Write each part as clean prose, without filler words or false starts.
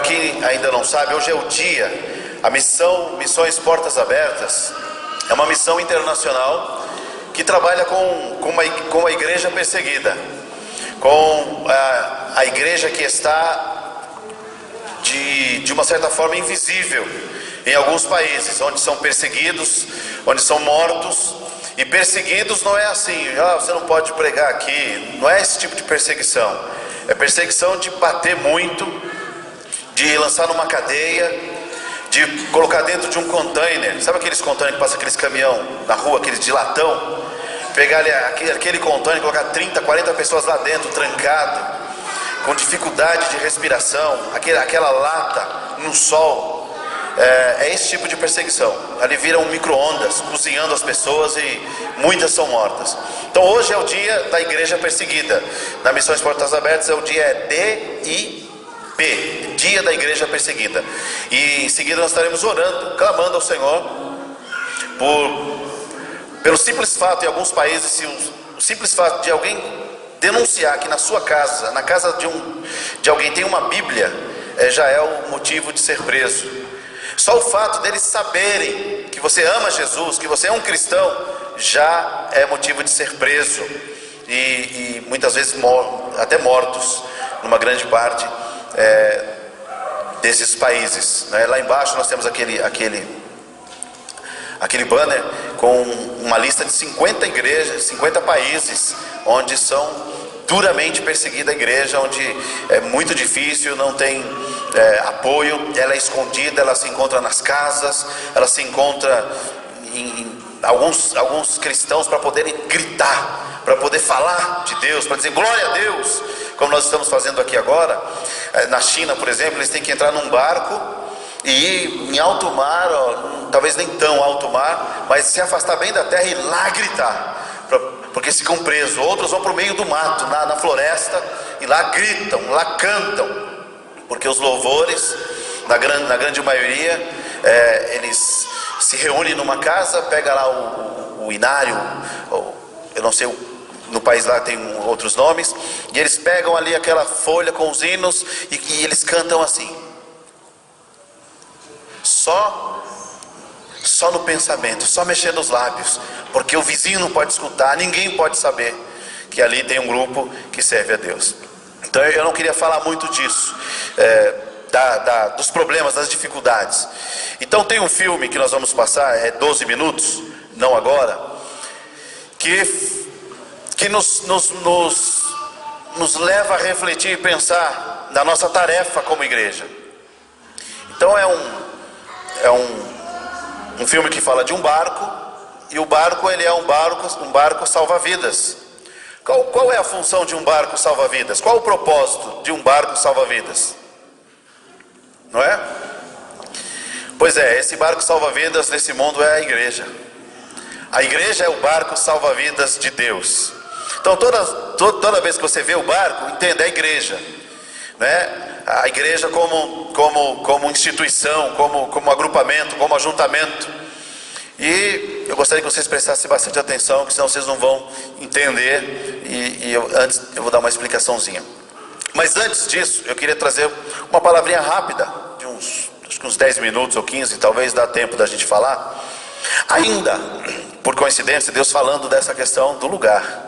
Para quem ainda não sabe, hoje é o dia, a Missões Portas Abertas, é uma missão internacional que trabalha com a igreja perseguida, com a igreja que está de uma certa forma invisível em alguns países, onde são perseguidos, onde são mortos. E perseguidos não é assim, você não pode pregar aqui, não é esse tipo de perseguição. É perseguição de bater muito, de lançar numa cadeia, de colocar dentro de um container. Sabe aqueles containers que passa aqueles caminhão na rua, aqueles de latão? Pegar aquele container e colocar 30, 40 pessoas lá dentro, trancado, com dificuldade de respiração, aquela lata no sol. É esse tipo de perseguição. Ali viram micro-ondas, cozinhando as pessoas, e muitas são mortas. Então hoje é o dia da igreja perseguida. Na Missões Portas Abertas o dia é DIP, Dia da Igreja Perseguida. E em seguida nós estaremos orando, clamando ao Senhor pelo simples fato, em alguns países, o simples fato de alguém denunciar que na sua casa, na casa de alguém tem uma Bíblia, já é o motivo de ser preso. Só o fato deles saberem que você ama Jesus, que você é um cristão, já é motivo de ser preso e muitas vezes até mortos, numa grande parte desses países, né? Lá embaixo nós temos aquele banner com uma lista de 50 igrejas, 50 países onde são duramente perseguida a igreja, onde é muito difícil, não tem apoio, ela é escondida, ela se encontra nas casas, ela se encontra em alguns cristãos para poderem gritar, para poder falar de Deus, para dizer glória a Deus, como nós estamos fazendo aqui agora. Na China, por exemplo, eles têm que entrar num barco e ir em alto mar, talvez nem tão alto mar, mas se afastar bem da terra e ir lá gritar, porque ficam presos. Outros vão para o meio do mato, na floresta, e lá gritam, lá cantam, porque os louvores, na grande maioria, eles se reúnem numa casa, pega lá o inário, eu não sei, no país lá tem outros nomes, e eles pegam ali aquela folha com os hinos, e eles cantam assim, só no pensamento, só mexendo os lábios, porque o vizinho não pode escutar, ninguém pode saber que ali tem um grupo que serve a Deus. Então eu não queria falar muito disso, dos problemas, das dificuldades. Então tem um filme que nós vamos passar, 12 minutos, não agora, que nos leva a refletir e pensar na nossa tarefa como igreja. Então é um filme que fala de um barco, e o barco ele é um barco salva-vidas. Qual é a função de um barco salva-vidas? Qual o propósito de um barco salva-vidas? Não é? Pois é, esse barco salva-vidas nesse mundo é a igreja. A igreja é o barco salva-vidas de Deus. Então toda vez que você vê o barco, entenda, é a igreja, né? A igreja como instituição, como agrupamento, como ajuntamento. E eu gostaria que vocês prestassem bastante atenção, que senão vocês não vão entender, antes eu vou dar uma explicaçãozinha. Mas antes disso, eu queria trazer uma palavrinha rápida, de acho que uns 10 minutos ou 15, talvez dá tempo da gente falar. Ainda, por coincidência, Deus falando dessa questão do lugar.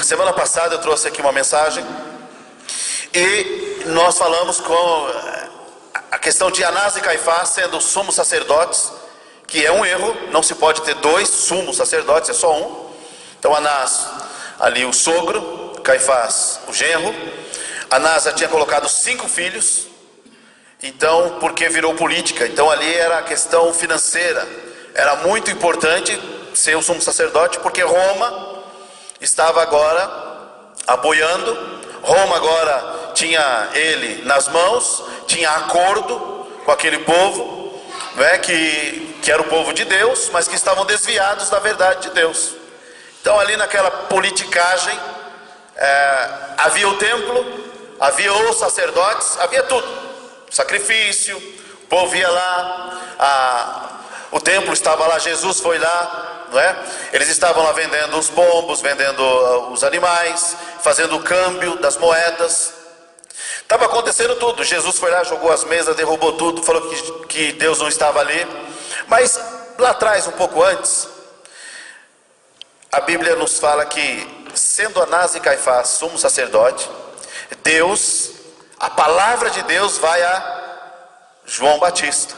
Semana passada eu trouxe aqui uma mensagem, e nós falamos com a questão de Anás e Caifás sendo sumos sacerdotes, que é um erro, não se pode ter dois sumos sacerdotes, é só um. Então Anás, ali o sogro, Caifás, o genro. Anás já tinha colocado 5 filhos, então, porque virou política, então ali era a questão financeira, era muito importante ser o sumo sacerdote, porque Roma estava agora apoiando, Roma agora tinha ele nas mãos, tinha acordo com aquele povo, né, que era o povo de Deus, mas que estavam desviados da verdade de Deus. Então ali naquela politicagem, havia o templo, havia os sacerdotes, havia tudo, sacrifício, o povo ia lá, o templo estava lá, Jesus foi lá, não é? Eles estavam lá vendendo os pombos, vendendo os animais, fazendo o câmbio das moedas. Estava acontecendo tudo. Jesus foi lá, jogou as mesas, derrubou tudo, falou que Deus não estava ali. Mas lá atrás, um pouco antes, a Bíblia nos fala que, sendo Anás e Caifás sumo sacerdote, Deus, a palavra de Deus vai a João Batista,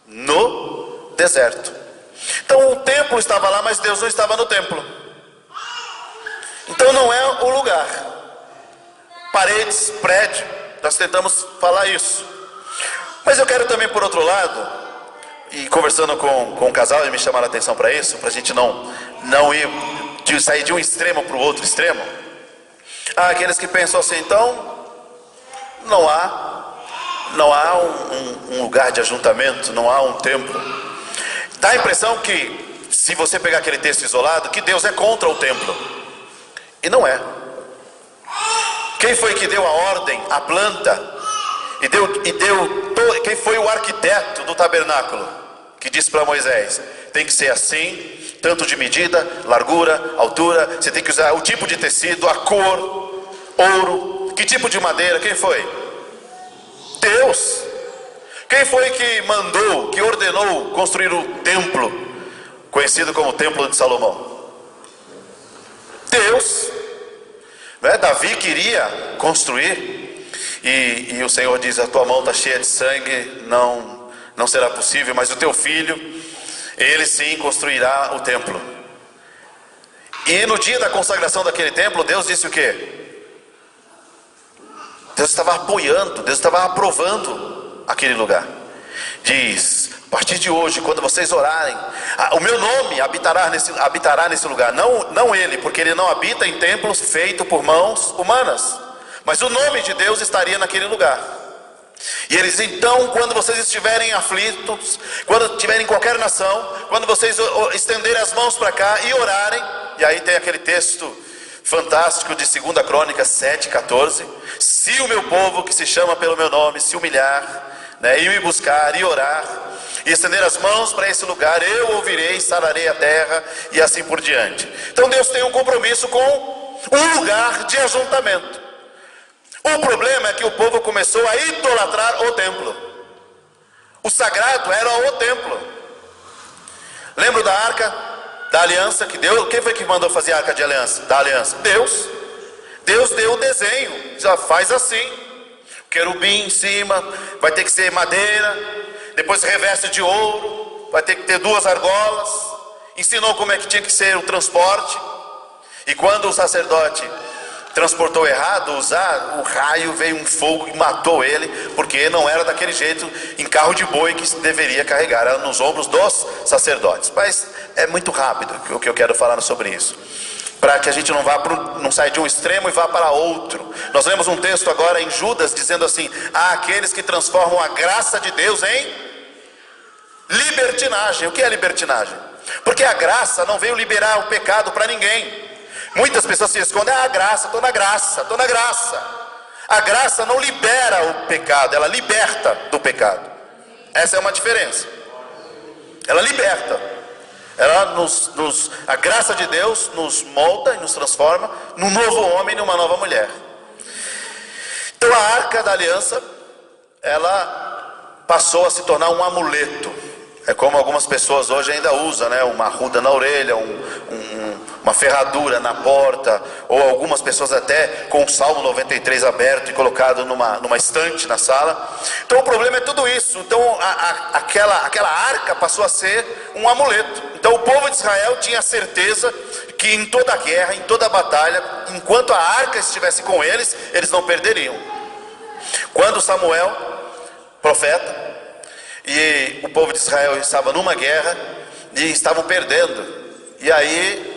no deserto. Então o templo estava lá, mas Deus não estava no templo. Então não é o lugar. Paredes, prédio, nós tentamos falar isso. Mas eu quero também, por outro lado, e conversando com um casal, eles me chamaram a atenção para isso, para a gente não sair de um extremo para o outro extremo. Há aqueles que pensam assim, então não há um lugar de ajuntamento, não há um templo. Dá a impressão que, se você pegar aquele texto isolado, que Deus é contra o templo. E não é. Quem foi que deu a ordem, a planta, quem foi o arquiteto do tabernáculo, que disse para Moisés, tem que ser assim, tanto de medida, largura, altura, você tem que usar o tipo de tecido, a cor, ouro, que tipo de madeira, quem foi? Deus. Quem foi que mandou, que ordenou construir o templo, conhecido como Templo de Salomão? Deus. Não é? Davi queria construir, e o Senhor diz, a tua mão está cheia de sangue, não será possível, mas o teu filho, ele sim construirá o templo. E no dia da consagração daquele templo, Deus disse o quê? Deus estava apoiando, Deus estava aprovando aquele lugar. Diz, a partir de hoje, quando vocês orarem, o meu nome habitará nesse lugar. Não ele, porque ele não habita em templos feitos por mãos humanas, mas o nome de Deus estaria naquele lugar. E eles, então, quando vocês estiverem aflitos, quando estiverem em qualquer nação, quando vocês estenderem as mãos para cá e orarem, e aí tem aquele texto fantástico de 2 Crônicas 7:14, se o meu povo que se chama pelo meu nome se humilhar, né, e me buscar e orar, e estender as mãos para esse lugar, eu ouvirei, sararei a terra, e assim por diante. Então Deus tem um compromisso com um lugar de ajuntamento. O problema é que o povo começou a idolatrar o templo. O sagrado era o templo. Lembra da arca da aliança que Deus, quem foi que mandou fazer a arca de aliança? Da aliança? Deus. Deus deu o desenho, já faz assim, querubim em cima, vai ter que ser madeira, depois reveste de ouro, vai ter que ter 2 argolas, ensinou como é que tinha que ser o transporte, e quando o sacerdote transportou errado, o raio, veio um fogo e matou ele, porque não era daquele jeito, em carro de boi que deveria carregar, era nos ombros dos sacerdotes. Mas é muito rápido o que eu quero falar sobre isso, para que a gente não saia de um extremo e vá para outro. Nós lemos um texto agora em Judas, dizendo assim, há aqueles que transformam a graça de Deus em libertinagem. O que é libertinagem? Porque a graça não veio liberar o pecado para ninguém. Muitas pessoas se escondem, a graça, estou na graça, estou na graça. A graça não libera o pecado, ela liberta do pecado. Essa é uma diferença. Ela liberta. A graça de Deus nos molda e nos transforma num novo homem e numa nova mulher. Então a arca da aliança, ela passou a se tornar um amuleto. É como algumas pessoas hoje ainda usam, né? Uma arruda na orelha, uma ferradura na porta, ou algumas pessoas até com o Salmo 93 aberto e colocado numa estante na sala. Então o problema é tudo isso. Então aquela arca passou a ser um amuleto. Então o povo de Israel tinha certeza que em toda a guerra, em toda a batalha, enquanto a arca estivesse com eles, eles não perderiam. Quando Samuel, profeta, e o povo de Israel estava numa guerra e estavam perdendo, e aí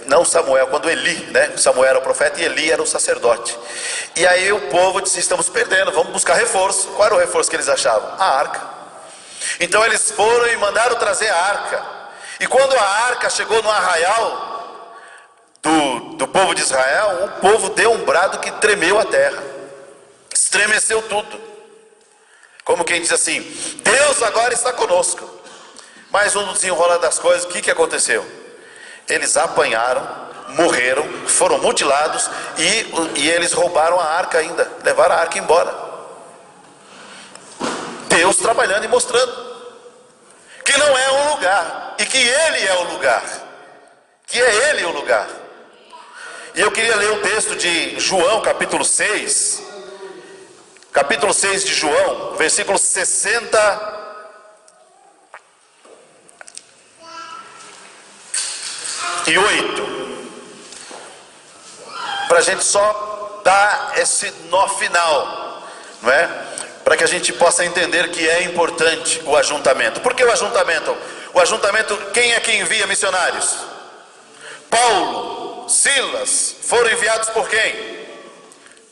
não Samuel, quando Eli, né? Samuel era o profeta e Eli era o sacerdote. E aí o povo disse, estamos perdendo, vamos buscar reforço. Qual era o reforço que eles achavam? A arca. Então eles foram e mandaram trazer a arca. E quando a arca chegou no arraial do povo de Israel, o povo deu um brado que tremeu a terra, estremeceu tudo. Como quem diz assim, Deus agora está conosco. Mas no desenrolar das coisas, o que aconteceu? Eles apanharam morreram, foram mutilados e eles roubaram a arca ainda, levaram a arca embora. Deus trabalhando e mostrando que não é um lugar, e que Ele é o lugar, que é Ele o lugar. E eu queria ler o texto de João, capítulo 6 de João, versículo 68, para a gente só dar esse nó final, não é? Para que a gente possa entender que é importante o ajuntamento. Por que o ajuntamento? O ajuntamento, quem é que envia missionários? Paulo, Silas, foram enviados por quem?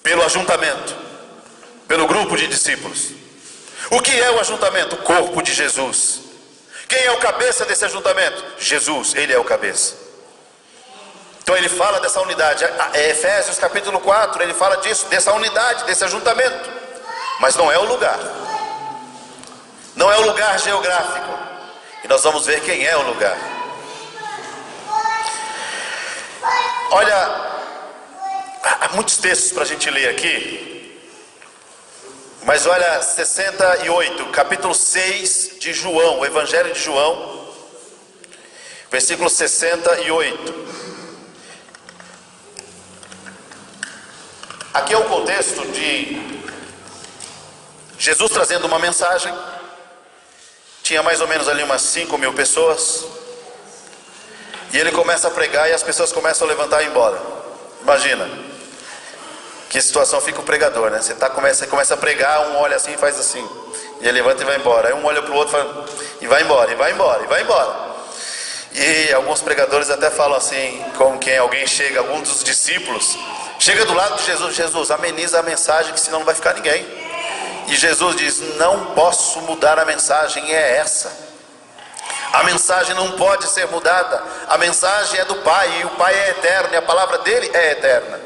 Pelo ajuntamento, pelo grupo de discípulos. O que é o ajuntamento? O corpo de Jesus. Quem é o cabeça desse ajuntamento? Jesus, Ele é o cabeça. Então ele fala dessa unidade. Efésios capítulo 4, ele fala disso, dessa unidade, desse ajuntamento. Mas não é o lugar, não é o lugar geográfico, e nós vamos ver quem é o lugar. Olha, há muitos textos para a gente ler aqui, mas olha, 68, capítulo 6 de João, o Evangelho de João, versículo 68. Aqui é o contexto de Jesus trazendo uma mensagem. Tinha mais ou menos ali umas 5.000 pessoas, e ele começa a pregar e as pessoas começam a levantar e ir embora. Imagina que situação fica o pregador, né? Você começa a pregar, um olha assim e faz assim, e ele levanta e vai embora. Aí um olha para o outro e vai embora, e vai embora, e vai embora. E alguns pregadores até falam assim, como quem alguém chega, algum dos discípulos chega do lado de Jesus: Jesus, ameniza a mensagem, que senão não vai ficar ninguém. E Jesus diz: não posso mudar a mensagem, é essa. A mensagem não pode ser mudada. A mensagem é do Pai, e o Pai é eterno, e a palavra dele é eterna.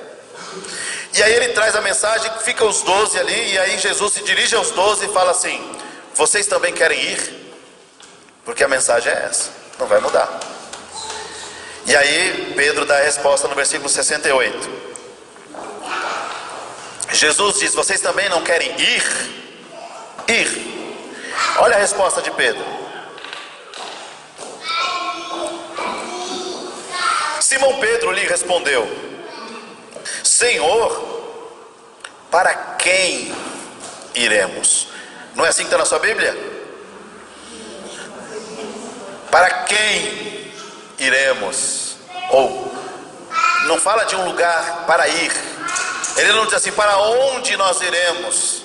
E aí ele traz a mensagem, fica os 12 ali, e aí Jesus se dirige aos 12 e fala assim: vocês também querem ir? Porque a mensagem é essa, não vai mudar. E aí Pedro dá a resposta no versículo 68. Jesus diz: vocês também não querem ir? Ir. Olha a resposta de Pedro. Simão Pedro lhe respondeu: Senhor, para quem iremos? Não é assim que está na sua Bíblia? Para quem iremos? Ou não fala de um lugar para ir. Ele não diz assim: para onde nós iremos?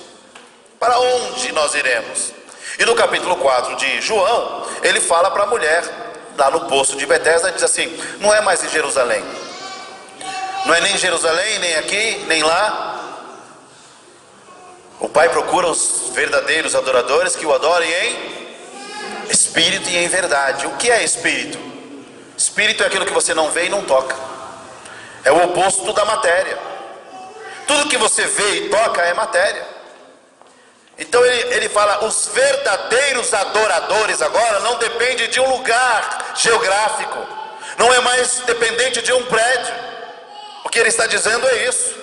Para onde nós iremos? E no capítulo 4 de João, ele fala para a mulher lá no poço de Betesda, diz assim: não é mais em Jerusalém, não é nem em Jerusalém, nem aqui, nem lá. O Pai procura os verdadeiros adoradores que o adorem em espírito e em verdade. O que é espírito? Espírito é aquilo que você não vê e não toca, é o oposto da matéria. Tudo que você vê e toca é matéria. Então ele fala: os verdadeiros adoradores agora não depende de um lugar geográfico, não é mais dependente de um prédio. O que ele está dizendo é isso.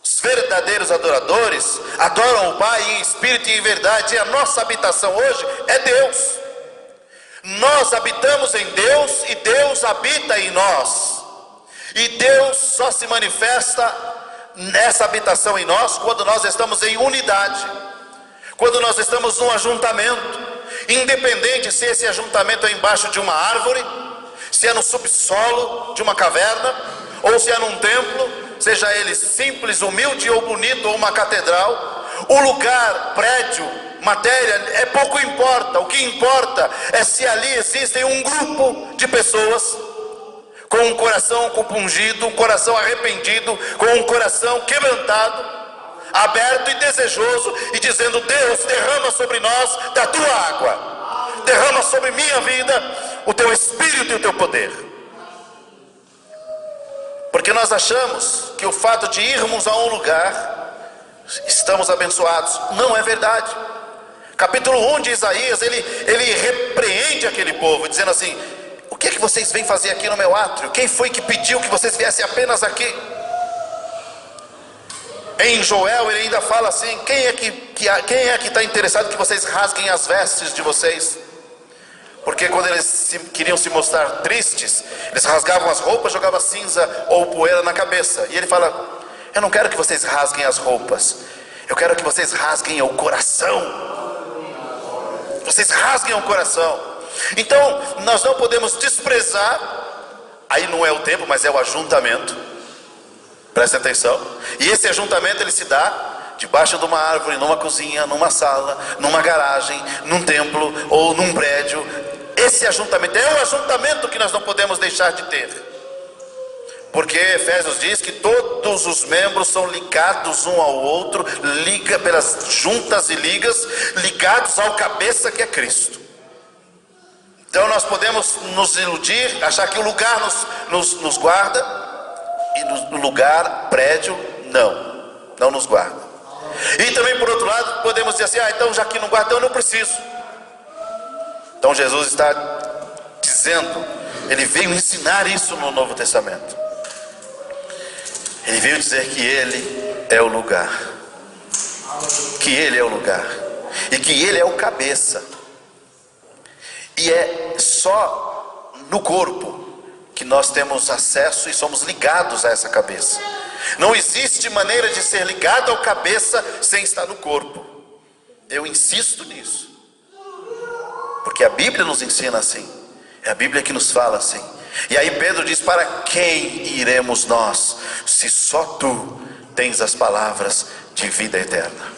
Os verdadeiros adoradores adoram o Pai em espírito e em verdade. E a nossa habitação hoje é Deus. Nós habitamos em Deus e Deus habita em nós. E Deus só se manifesta nessa habitação em nós quando nós estamos em unidade, quando nós estamos num ajuntamento, independente se esse ajuntamento é embaixo de uma árvore, se é no subsolo de uma caverna, ou se é num templo, seja ele simples, humilde ou bonito, ou uma catedral. O lugar, prédio, matéria, pouco importa. O que importa é se ali existem um grupo de pessoas com um coração compungido, um coração arrependido, com um coração quebrantado, aberto e desejoso, e dizendo: Deus, derrama sobre nós da tua água, derrama sobre minha vida o teu espírito e o teu poder. Porque nós achamos que o fato de irmos a um lugar estamos abençoados. Não é verdade. Capítulo 1 de Isaías, ele repreende aquele povo, dizendo assim: o que é que vocês vêm fazer aqui no meu átrio? Quem foi que pediu que vocês viessem apenas aqui? Em Joel ele ainda fala assim: quem é que está interessado que vocês rasguem as vestes de vocês? Porque quando eles queriam se mostrar tristes, eles rasgavam as roupas, jogavam cinza ou poeira na cabeça. E ele fala: eu não quero que vocês rasguem as roupas, eu quero que vocês rasguem o coração. Vocês rasguem o coração. Então nós não podemos desprezar. Aí não é o tempo, mas é o ajuntamento. Preste atenção. E esse ajuntamento ele se dá debaixo de uma árvore, numa cozinha, numa sala, numa garagem, num templo ou num prédio. Esse ajuntamento é um ajuntamento que nós não podemos deixar de ter, porque Efésios diz que todos os membros são ligados um ao outro, liga pelas juntas e ligas, ligados ao cabeça que é Cristo. Então nós podemos nos iludir, achar que o lugar nos guarda, e no lugar, prédio, não nos guarda. E também por outro lado podemos dizer assim: então já que não guarda, eu não preciso. Então Jesus está dizendo, ele veio ensinar isso no Novo Testamento. Ele veio dizer que ele é o lugar, que ele é o lugar, e que ele é o cabeça. E é só no corpo que nós temos acesso e somos ligados a essa cabeça. Não existe maneira de ser ligado ao cabeça sem estar no corpo. Eu insisto nisso, porque a Bíblia nos ensina assim. É a Bíblia que nos fala assim. E aí Pedro diz: para quem iremos nós, se só tu tens as palavras de vida eterna?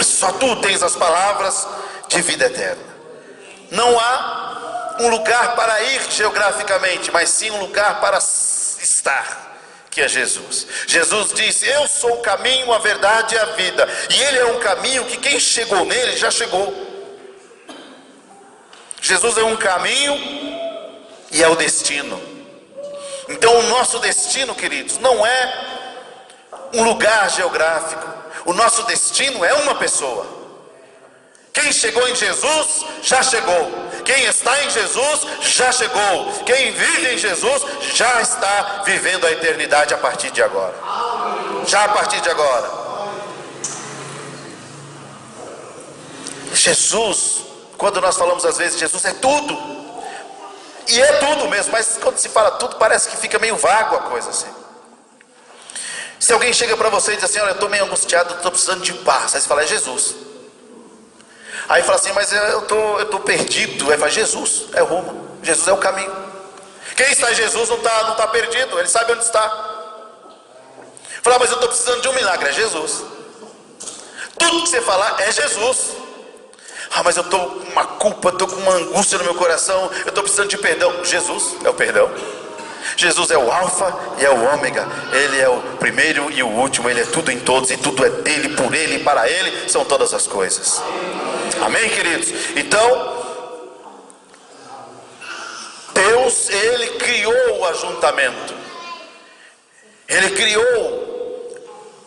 Só tu tens as palavras de vida eterna. Não há um lugar para ir geograficamente, mas sim um lugar para estar, que é Jesus. Jesus disse: eu sou o caminho, a verdade e a vida. E ele é um caminho que quem chegou nele já chegou. Jesus é um caminho e é o destino. Então o nosso destino, queridos, não é um lugar geográfico. O nosso destino é uma pessoa. Quem chegou em Jesus já chegou. Quem está em Jesus já chegou. Quem vive em Jesus já está vivendo a eternidade a partir de agora. Já a partir de agora. Jesus, quando nós falamos às vezes Jesus é tudo, e é tudo mesmo, mas quando se fala tudo parece que fica meio vago a coisa assim. Se alguém chega para você e diz assim: olha, eu estou meio angustiado, estou precisando de paz. Aí você fala: é Jesus. Aí fala assim: mas eu estou perdido. Aí fala: Jesus é o rumo, Jesus é o caminho. Quem está em Jesus não está perdido, ele sabe onde está. Fala: mas eu estou precisando de um milagre. É Jesus. Tudo que você falar é Jesus. Mas eu estou com uma culpa, estou com uma angústia no meu coração, eu estou precisando de perdão. Jesus é o perdão. Jesus é o alfa e é o ômega. Ele é o primeiro e o último. Ele é tudo em todos, e tudo é dele, por ele e para ele são todas as coisas. Amém, queridos? Então Deus, ele criou o ajuntamento. Ele criou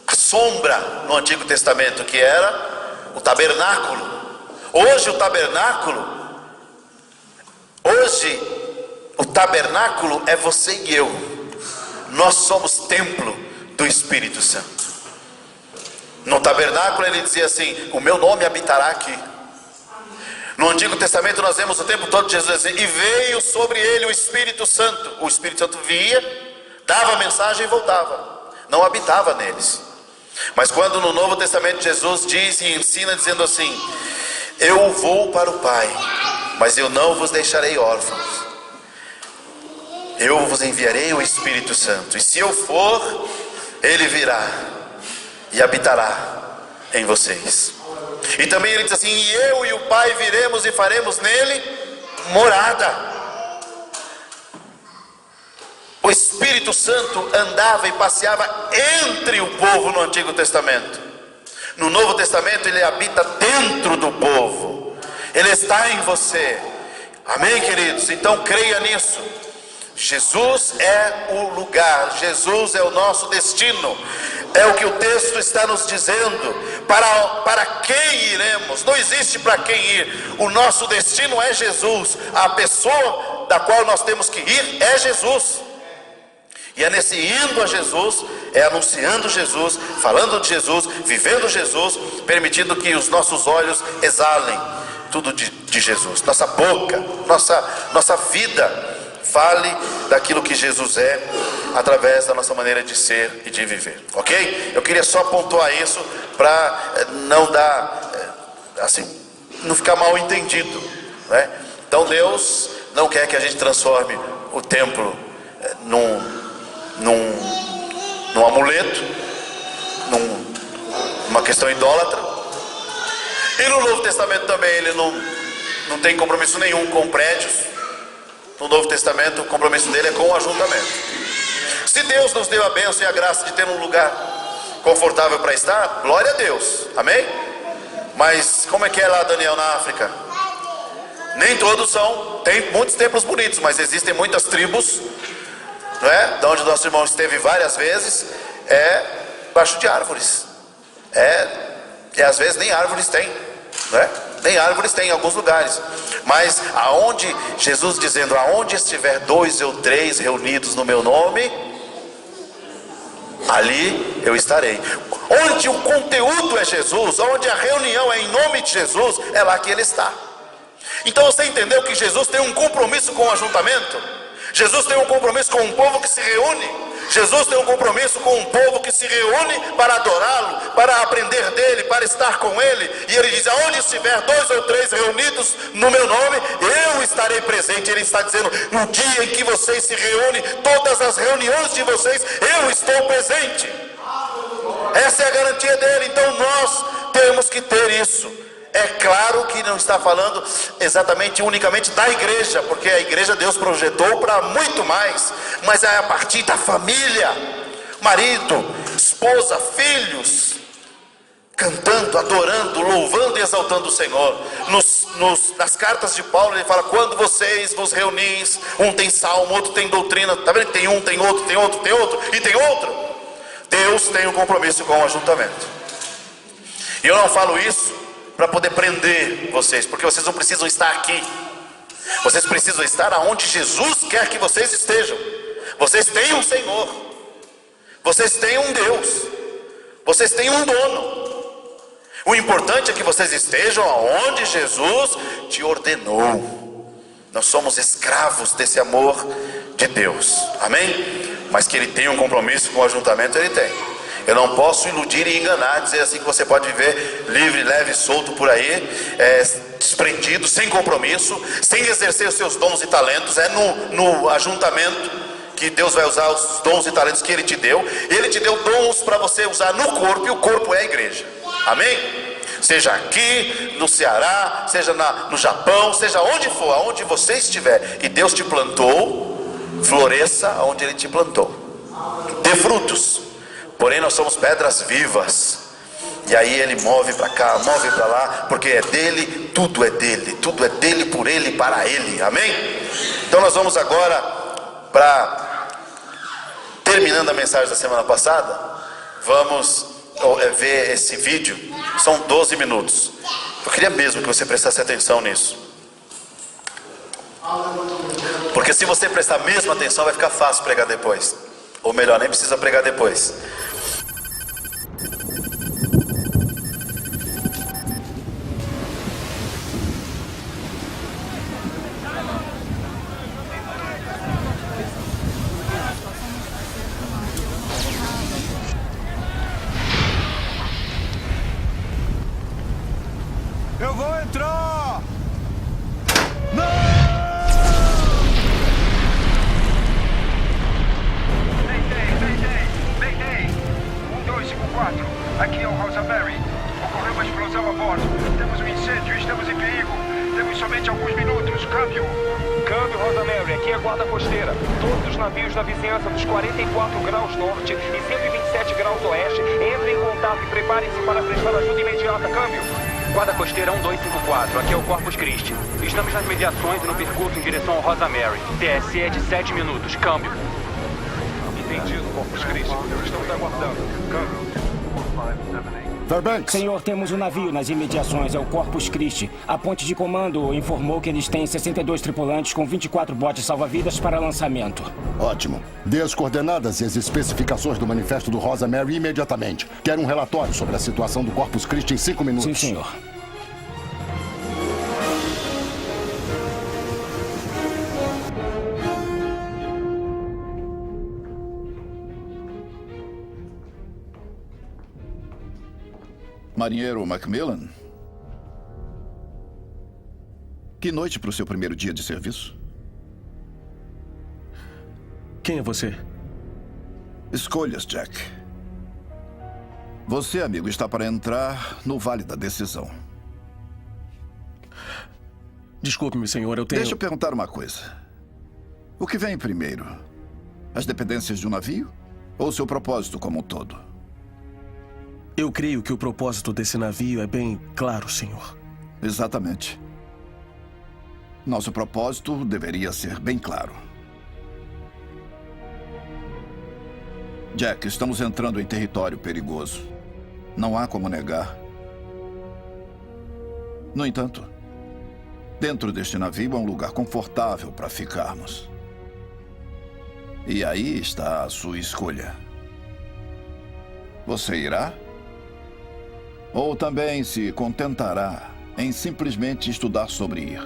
a sombra no Antigo Testamento, que era o tabernáculo. Hoje o tabernáculo é você e eu. Nós somos templo do Espírito Santo. No tabernáculo ele dizia assim: o meu nome habitará aqui. No Antigo Testamento nós vemos o tempo todo Jesus dizer: e veio sobre ele o Espírito Santo. O Espírito Santo via, dava a mensagem e voltava. Não habitava neles. Mas quando no Novo Testamento Jesus diz e ensina dizendo assim: eu vou para o Pai, mas eu não vos deixarei órfãos. Eu vos enviarei o Espírito Santo. E se eu for, ele virá e habitará em vocês. E também ele diz assim: e eu e o Pai viremos e faremos nele morada. O Espírito Santo andava e passeava entre o povo no Antigo Testamento. No Novo Testamento ele habita dentro do povo. Ele está em você. Amém, queridos? Então creia nisso. Jesus é o lugar, Jesus é o nosso destino. É o que o texto está nos dizendo. Para quem iremos? Não existe para quem ir. O nosso destino é Jesus. A pessoa da qual nós temos que ir é Jesus. E é nesse indo a Jesus, é anunciando Jesus, falando de Jesus, vivendo Jesus, permitindo que os nossos olhos exalem tudo de Jesus. Nossa boca, nossa vida fale daquilo que Jesus é, através da nossa maneira de ser e de viver, ok? Eu queria só pontuar isso para não dar, assim, não ficar mal entendido, né? Então Deus não quer que a gente transforme o templo num amuleto, numa questão idólatra. E no Novo Testamento também ele não tem compromisso nenhum com prédios. No Novo Testamento o compromisso dele é com o ajuntamento. Se Deus nos deu a bênção e a graça de ter um lugar confortável para estar, glória a Deus, amém? Mas como é que é lá, Daniel, na África? Nem todos são, tem muitos templos bonitos, mas existem muitas tribos, não é? De onde nosso irmão esteve várias vezes, baixo de árvores, e às vezes nem árvores tem, não é? Nem árvores tem em alguns lugares. Mas aonde, Jesus dizendo, aonde estiver 2 ou 3 reunidos no meu nome, ali eu estarei. Onde o conteúdo é Jesus, onde a reunião é em nome de Jesus, é lá que ele está. Então você entendeu que Jesus tem um compromisso com o ajuntamento? Jesus tem um compromisso com um povo que se reúne. Jesus tem um compromisso com um povo que se reúne para adorá-lo, para aprender dele, para estar com ele. E ele diz, aonde estiver 2 ou 3 reunidos no meu nome, eu estarei presente. Ele está dizendo, no dia em que vocês se reúnem, todas as reuniões de vocês, eu estou presente. Essa é a garantia dele. Então nós temos que ter isso. É claro que não está falando exatamente, unicamente da igreja, porque a igreja Deus projetou para muito mais, mas é a partir da família, marido, esposa, filhos, cantando, adorando, louvando e exaltando o Senhor. Nas cartas de Paulo ele fala, quando vocês vos reunis, um tem salmo, outro tem doutrina, tá vendo? Tem um, tem outro, tem outro, tem outro e tem outro. Deus tem um compromisso com o ajuntamento. E eu não falo isso para poder prender vocês, porque vocês não precisam estar aqui. Vocês precisam estar aonde Jesus quer que vocês estejam. Vocês têm um Senhor, vocês têm um Deus, vocês têm um dono. O importante é que vocês estejam aonde Jesus te ordenou. Nós somos escravos desse amor de Deus, amém? Mas que ele tem um compromisso com o ajuntamento, ele tem. Eu não posso iludir e enganar, dizer assim que você pode viver livre, leve, solto por aí, desprendido, sem compromisso, sem exercer os seus dons e talentos. É no ajuntamento que Deus vai usar os dons e talentos que Ele te deu. Ele te deu dons para você usar no corpo, e o corpo é a igreja, amém? Seja aqui, no Ceará, seja no Japão, seja onde for, aonde você estiver, e Deus te plantou, floresça aonde Ele te plantou, dê frutos. Porém nós somos pedras vivas, e aí ele move para cá, move para lá, porque é dele, tudo é dele, por ele e para ele, amém? Então nós vamos agora, para terminando a mensagem da semana passada, vamos ver esse vídeo. São 12 minutos. Eu queria mesmo que você prestasse atenção nisso, porque se você prestar mesmo atenção, vai ficar fácil pregar depois. Ou melhor, nem precisa pregar depois. Eu vou entrar! Mayday! 1254, aqui é o Rosemary. Ocorreu uma explosão a bordo. Temos um incêndio, estamos em perigo. Temos somente alguns minutos. Câmbio, Rosemary, aqui é a guarda costeira. Todos os navios na vizinhança dos 44 graus norte e 127 graus oeste entrem em contato e preparem-se para prestar ajuda imediata. Câmbio. Guarda costeira 1254, aqui é o Corpus Christi. Estamos nas mediações e no percurso em direção ao Rosemary. TSE de 7 minutos. Câmbio. Entendido, Corpus Christi. Estamos aguardando. Câmbio. Fairbanks. Senhor, temos um navio nas imediações, é o Corpus Christi. A ponte de comando informou que eles têm 62 tripulantes com 24 botes salva-vidas para lançamento. Ótimo. Dê as coordenadas e as especificações do manifesto do Rosa Mary imediatamente. Quero um relatório sobre a situação do Corpus Christi em 5 minutos. Sim, senhor. Marinheiro Macmillan? Que noite para o seu primeiro dia de serviço? Quem é você? Escolhas, Jack. Você, amigo, está para entrar no Vale da Decisão. Desculpe-me, senhor, eu tenho... Deixa eu perguntar uma coisa. O que vem primeiro? As dependências de um navio? Ou o seu propósito como um todo? Eu creio que o propósito desse navio é bem claro, senhor. Exatamente. Nosso propósito deveria ser bem claro. Jack, estamos entrando em território perigoso. Não há como negar. No entanto, dentro deste navio é um lugar confortável para ficarmos. E aí está a sua escolha. Você irá? Ou também se contentará em simplesmente estudar sobre ir?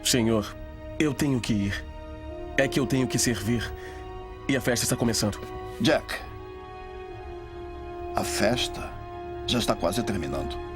Senhor, eu tenho que ir. É que eu tenho que servir. E a festa está começando. Jack, a festa já está quase terminando.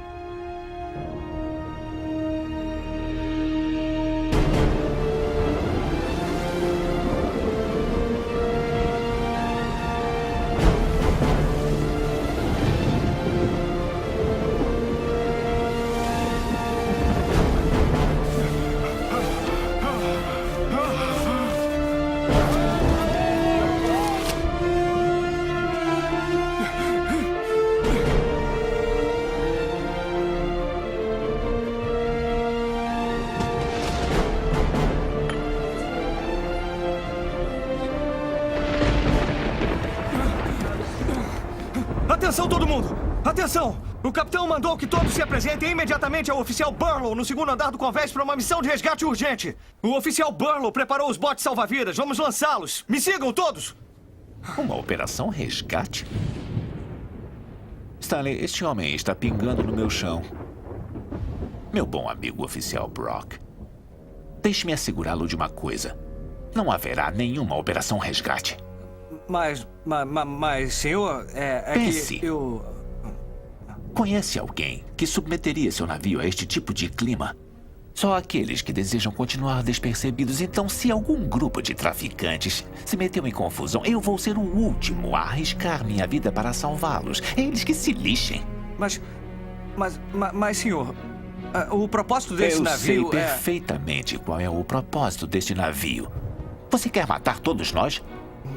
Atenção, todo mundo! Atenção! O capitão mandou que todos se apresentem imediatamente ao oficial Burlow no segundo andar do convés para uma missão de resgate urgente. O oficial Burlow preparou os botes salva-vidas. Vamos lançá-los. Me sigam todos! Uma operação resgate? Stanley, este homem está pingando no meu chão. Meu bom amigo oficial Brock, deixe-me assegurá-lo de uma coisa. Não haverá nenhuma operação resgate. Mas, senhor, Pense. que eu... Conhece alguém que submeteria seu navio a este tipo de clima? Só aqueles que desejam continuar despercebidos. Então, se algum grupo de traficantes se meteu em confusão, eu vou ser o último a arriscar minha vida para salvá-los. Eles que se lixem. Mas, senhor, o propósito desse navio Eu sei perfeitamente qual é o propósito deste navio. Você quer matar todos nós?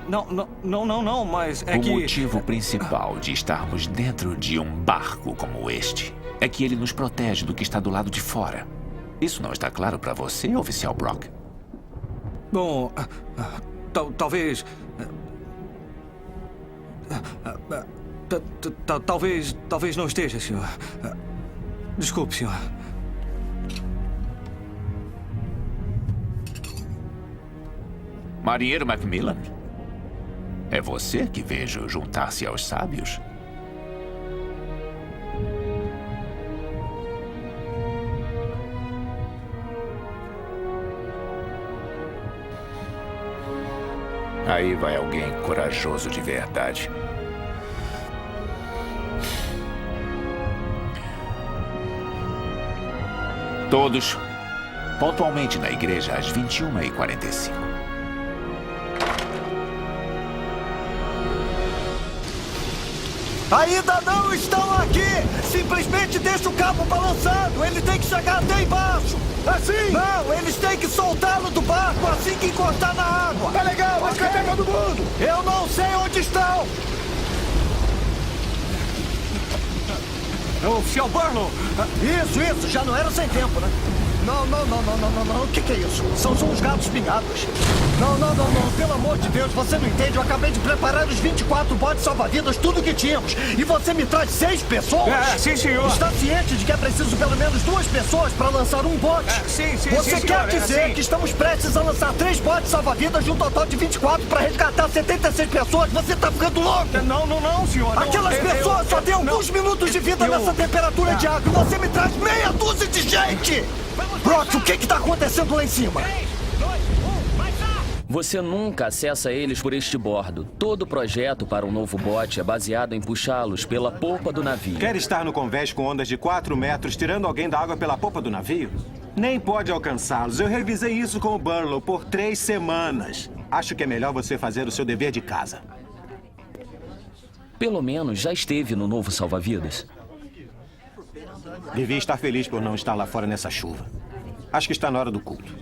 Não, mas é o que... O motivo principal de estarmos dentro de um barco como este é que ele nos protege do que está do lado de fora. Isso não está claro para você, oficial Brock? Bom, talvez... Talvez não esteja, senhor. Desculpe, senhor. Marinheiro Macmillan? É você que vejo juntar-se aos sábios? Aí vai alguém corajoso de verdade. Todos, pontualmente na igreja às 21h45. Ainda não estão aqui! Simplesmente deixa o cabo balançando! Ele tem que chegar até embaixo! Assim? Não, eles têm que soltá-lo do barco assim que encostar na água! Tá legal, mas cadê todo mundo? Eu não sei onde estão! Oficial Burlow! Isso, já não era sem tempo, né? Não. O que é isso? São os gatos pingados. Não. Pelo amor de Deus, você não entende. Eu acabei de preparar os 24 botes salva-vidas, tudo que tínhamos. E você me traz 6 pessoas? Sim, senhor. Está ciente de que é preciso pelo menos 2 pessoas para lançar um bote? Sim, Você senhor, quer dizer sim. que estamos prestes a lançar 3 botes salva-vidas de um total de 24 para resgatar 76 pessoas? Você tá ficando louco? Não, senhor. Aquelas pessoas só têm alguns minutos de vida nessa temperatura de água e você me traz meia dúzia de gente! Brock, o que tá acontecendo lá em cima? 3, 2, 1, mais rápido! Você nunca acessa eles por este bordo. Todo o projeto para um novo bote é baseado em puxá-los pela polpa do navio. Quer estar no convés com ondas de 4 metros, tirando alguém da água pela polpa do navio? Nem pode alcançá-los. Eu revisei isso com o Burlow por 3 semanas. Acho que é melhor você fazer o seu dever de casa. Pelo menos já esteve no novo salva-vidas. Devia estar feliz por não estar lá fora nessa chuva. Acho que está na hora do culto.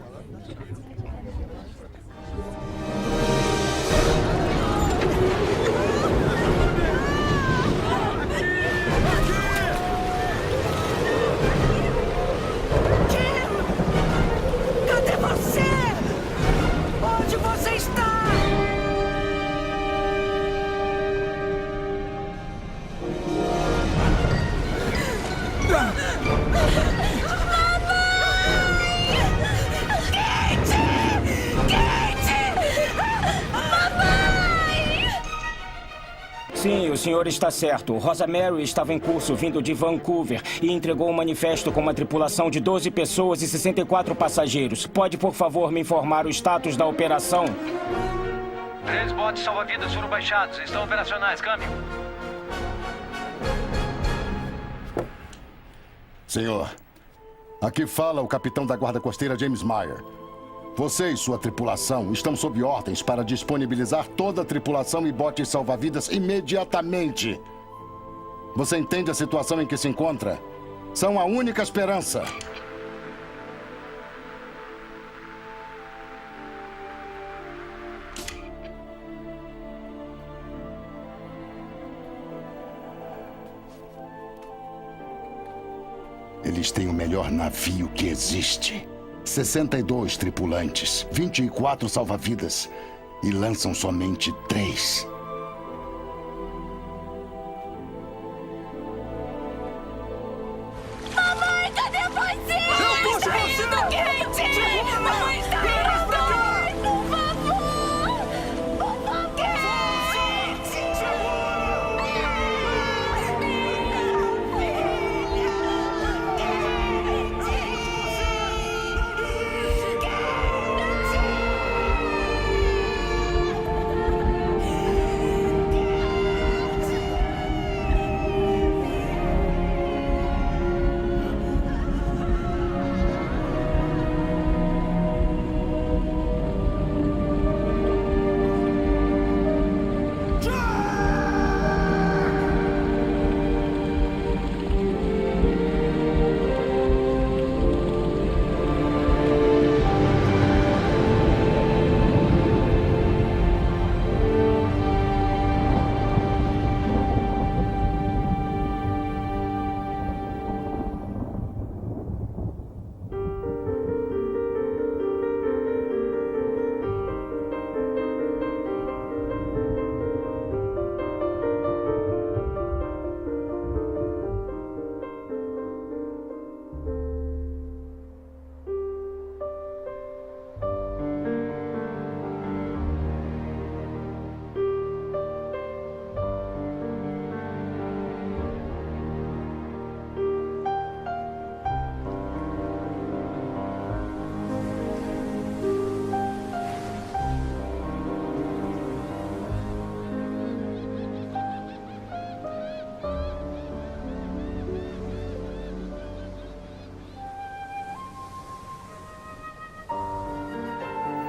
Cadê você? Onde você está? Sim, o senhor está certo. Rosa Mary estava em curso vindo de Vancouver e entregou um manifesto com uma tripulação de 12 pessoas e 64 passageiros. Pode, por favor, me informar o status da operação? 3 botes salva-vidas foram baixados. Estão operacionais. Câmbio. Senhor, aqui fala o capitão da guarda costeira James Meyer. Você e sua tripulação estão sob ordens para disponibilizar toda a tripulação e botes salva-vidas imediatamente. Você entende a situação em que se encontra? São a única esperança. Eles têm o melhor navio que existe. 62 tripulantes, 24 salva-vidas e lançam somente 3. Mamãe, cadê você? Eu puxo Está você! indo quente! Mamãe está indo! Por favor! Por favor! Quente!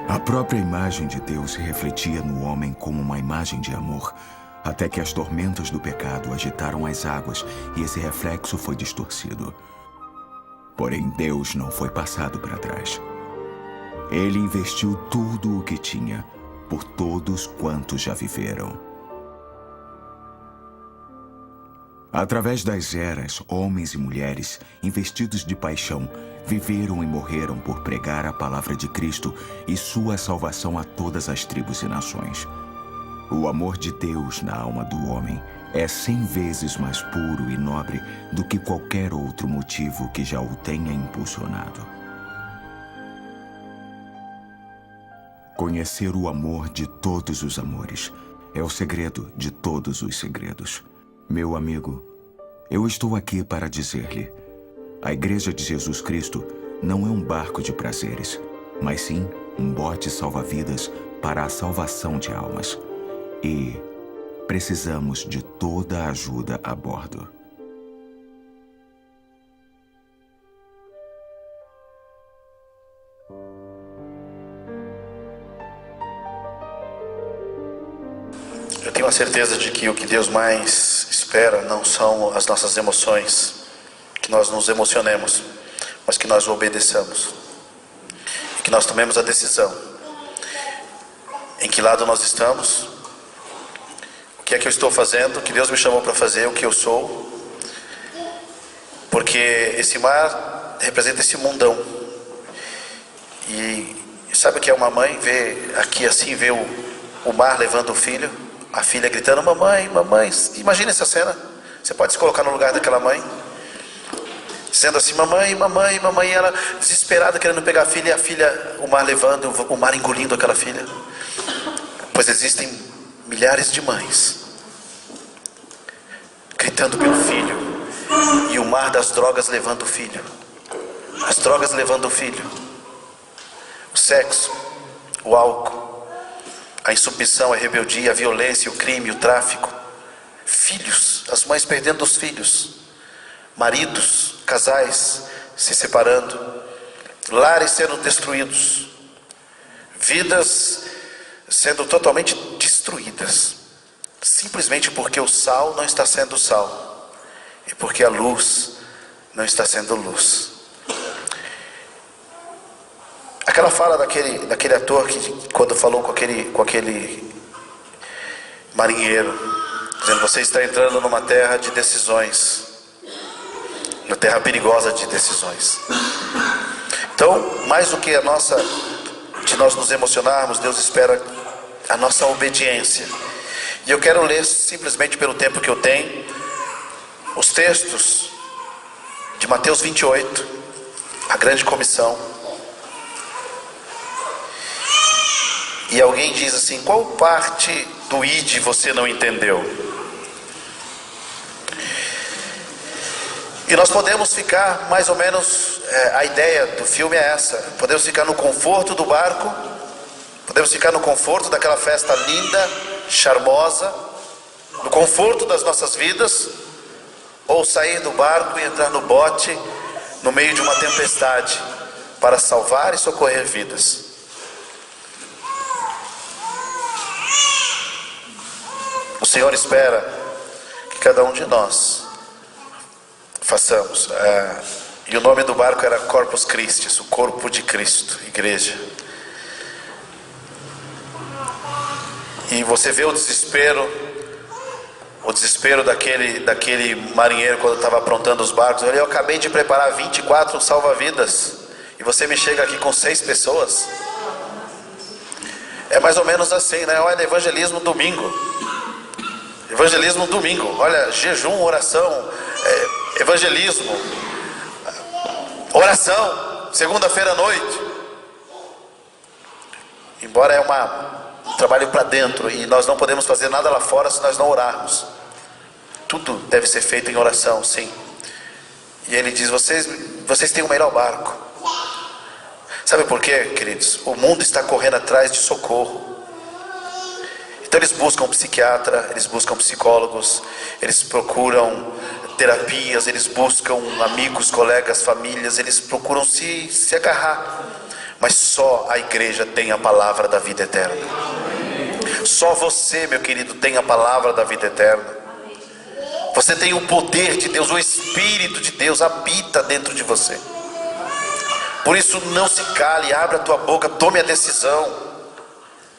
A própria imagem de Deus se refletia no homem como uma imagem de amor, até que as tormentas do pecado agitaram as águas e esse reflexo foi distorcido. Porém, Deus não foi passado para trás. Ele investiu tudo o que tinha por todos quantos já viveram. Através das eras, homens e mulheres, investidos de paixão, viveram e morreram por pregar a palavra de Cristo e sua salvação a todas as tribos e nações. O amor de Deus na alma do homem é 100 vezes mais puro e nobre do que qualquer outro motivo que já o tenha impulsionado. Conhecer o amor de todos os amores é o segredo de todos os segredos. Meu amigo, eu estou aqui para dizer-lhe: a Igreja de Jesus Cristo não é um barco de prazeres, mas sim um bote salva-vidas para a salvação de almas. E precisamos de toda a ajuda a bordo. Eu tenho a certeza de que o que Deus mais espera não são as nossas emoções, que nós nos emocionemos, mas que nós o obedeçamos. E que nós tomemos a decisão. Em que lado nós estamos? O que é que eu estou fazendo? O que Deus me chamou para fazer? O que eu sou? Porque esse mar representa esse mundão. E sabe o que é uma mãe? Vê aqui assim, vê o mar levando o filho, a filha gritando: mamãe, mamãe. Imagina essa cena. Você pode se colocar no lugar daquela mãe, dizendo assim: mamãe, mamãe, mamãe. E ela desesperada querendo pegar a filha, e a filha, o mar levando, o mar engolindo aquela filha. Pois existem milhares de mães gritando pelo filho, e o mar das drogas levando o filho, as drogas levando o filho, o sexo, o álcool, a insubmissão, a rebeldia, a violência, o crime, o tráfico, filhos, as mães perdendo os filhos, maridos, casais se separando, lares sendo destruídos, vidas sendo totalmente destruídas, simplesmente porque o sal não está sendo sal e porque a luz não está sendo luz. Aquela fala daquele ator que quando falou com aquele marinheiro, dizendo: você está entrando numa terra de decisões, uma terra perigosa de decisões. Então, mais do que de nós nos emocionarmos, Deus espera a nossa obediência. E eu quero ler, simplesmente pelo tempo que eu tenho, os textos de Mateus 28, a grande comissão. E alguém diz assim: qual parte do ID você não entendeu? E nós podemos ficar mais ou menos, a ideia do filme é essa: podemos ficar no conforto do barco, podemos ficar no conforto daquela festa linda, charmosa, no conforto das nossas vidas, ou sair do barco e entrar no bote no meio de uma tempestade para salvar e socorrer vidas. O Senhor espera que cada um de nós façamos. E o nome do barco era Corpus Christi, o corpo de Cristo, igreja. E você vê o desespero daquele marinheiro quando estava aprontando os barcos. Eu acabei de preparar 24 salva-vidas e você me chega aqui com 6 pessoas. É mais ou menos assim, né? Olha, evangelismo domingo. Evangelismo domingo. Olha, jejum, oração, evangelismo, oração, segunda-feira à noite. Embora um trabalho para dentro, e nós não podemos fazer nada lá fora se nós não orarmos. Tudo deve ser feito em oração, sim. E ele diz: vocês têm o melhor barco. Sabe por quê, queridos? O mundo está correndo atrás de socorro. Então eles buscam psiquiatra, eles buscam psicólogos, eles procuram terapias, eles buscam amigos, colegas, famílias, eles procuram se agarrar. Mas só a igreja tem a palavra da vida eterna. Só você, meu querido, tem a palavra da vida eterna. Você tem o poder de Deus, o Espírito de Deus habita dentro de você. Por isso não se cale, abra a tua boca, tome a decisão.